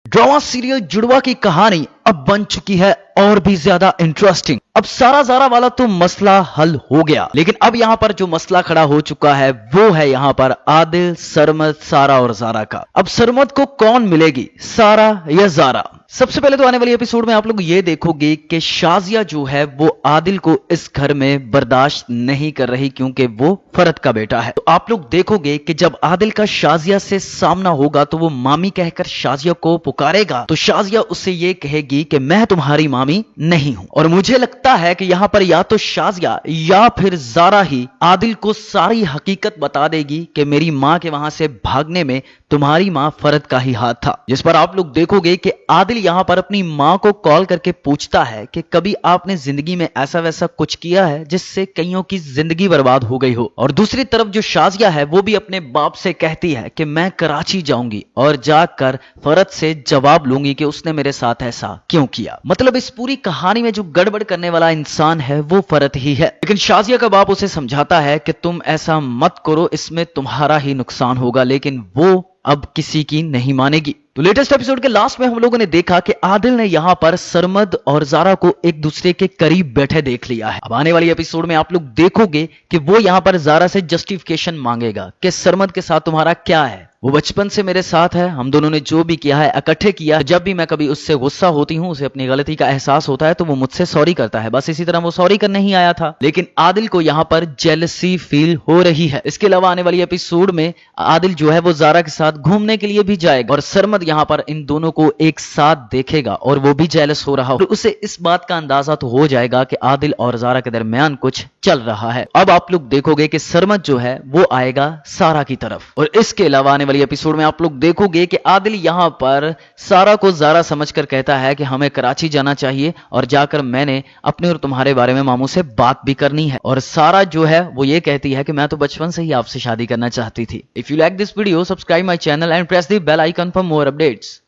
Drama serial जुड़वा की कहानी अब बन चुकी है और भी ज्यादा इंटरेस्टिंग। अब सारा जारा वाला तो मसला हल हो गया, लेकिन अब यहाँ पर जो मसला खड़ा हो चुका है वो है यहाँ पर आदिल, सरमद, सारा और जारा का। अब सरमद को कौन मिलेगी, सारा या जारा? सबसे पहले तो आने वाली एपिसोड में आप लोग ये देखोगे कि शाजिया जो है वो आदिल को इस घर में बर्दाश्त नहीं कर रही क्योंकि वो फरत का बेटा है। तो आप लोग देखोगे कि जब आदिल का शाजिया से सामना होगा तो वो मामी कहकर शाजिया को पुकारेगा, तो शाजिया उससे ये कहेगी कि मैं तुम्हारी मामी नहीं हूं। और मुझे लगता है कि यहाँ पर या तो शाजिया या फिर जारा ही आदिल को सारी हकीकत बता देगी कि मेरी माँ के वहां से भागने में तुम्हारी माँ फरत का ही हाथ था। जिस पर आप लोग देखोगे कि आदिल यहाँ पर अपनी माँ को कॉल करके पूछता है कि कभी आपने जिंदगी में ऐसा वैसा कुछ किया है जिससे कईयों की जिंदगी बर्बाद हो गई हो। और दूसरी तरफ जो शाजिया है वो भी अपने बाप से कहती है कि मैं कराची जाऊंगी और जाकर फरत से जवाब लूंगी कि उसने मेरे साथ ऐसा क्यों किया। मतलब इस पूरी कहानी में जो गड़बड़ करने वाला इंसान है वो फरत ही है। लेकिन शाजिया का बाप उसे समझाता है कि तुम ऐसा मत करो, इसमें तुम्हारा ही नुकसान होगा, लेकिन वो अब किसी की नहीं मानेगी। तो लेटेस्ट एपिसोड के लास्ट में हम लोगों ने देखा कि आदिल ने यहाँ पर सरमद और जारा को एक दूसरे के करीब बैठे देख लिया है। अब आने वाली एपिसोड में आप लोग देखोगे कि वो यहाँ पर जारा से जस्टिफिकेशन मांगेगा कि सरमद के साथ तुम्हारा क्या है, वो बचपन से मेरे साथ है, हम दोनों ने जो भी किया है इकट्ठे किया। जब भी मैं कभी उससे गुस्सा होती हूँ, उसे अपनी गलती का एहसास होता है तो वो मुझसे सॉरी करता है, बस इसी तरह वो सॉरी करने ही आया था। लेकिन आदिल को यहाँ पर जेलसी फील हो रही है। इसके अलावा आने वाली एपिसोड में आदिल जो है वो जारा के साथ घूमने के लिए भी जाएगा और सरमद यहाँ पर इन दोनों को एक साथ देखेगा और वो भी जेलस हो रहा हो। तो उसे इस बात का अंदाजा तो हो जाएगा कि आदिल और जारा के दरमियान कुछ चल रहा है। अब आप लोग देखोगे कि सरमद जो है वो आएगा सारा की तरफ। और इसके अलावा आने वाली एपिसोड में आप लोग देखोगे कि आदिल यहां पर सारा को जारा समझकर कहता है कि हमें कराची जाना चाहिए और जाकर मैंने अपने और तुम्हारे बारे में मामू से बात भी करनी है। और सारा जो है वो ये कहती है कि मैं तो बचपन से ही आपसे शादी करना चाहती थी। If you like this video, subscribe my channel and press the bell icon for more updates.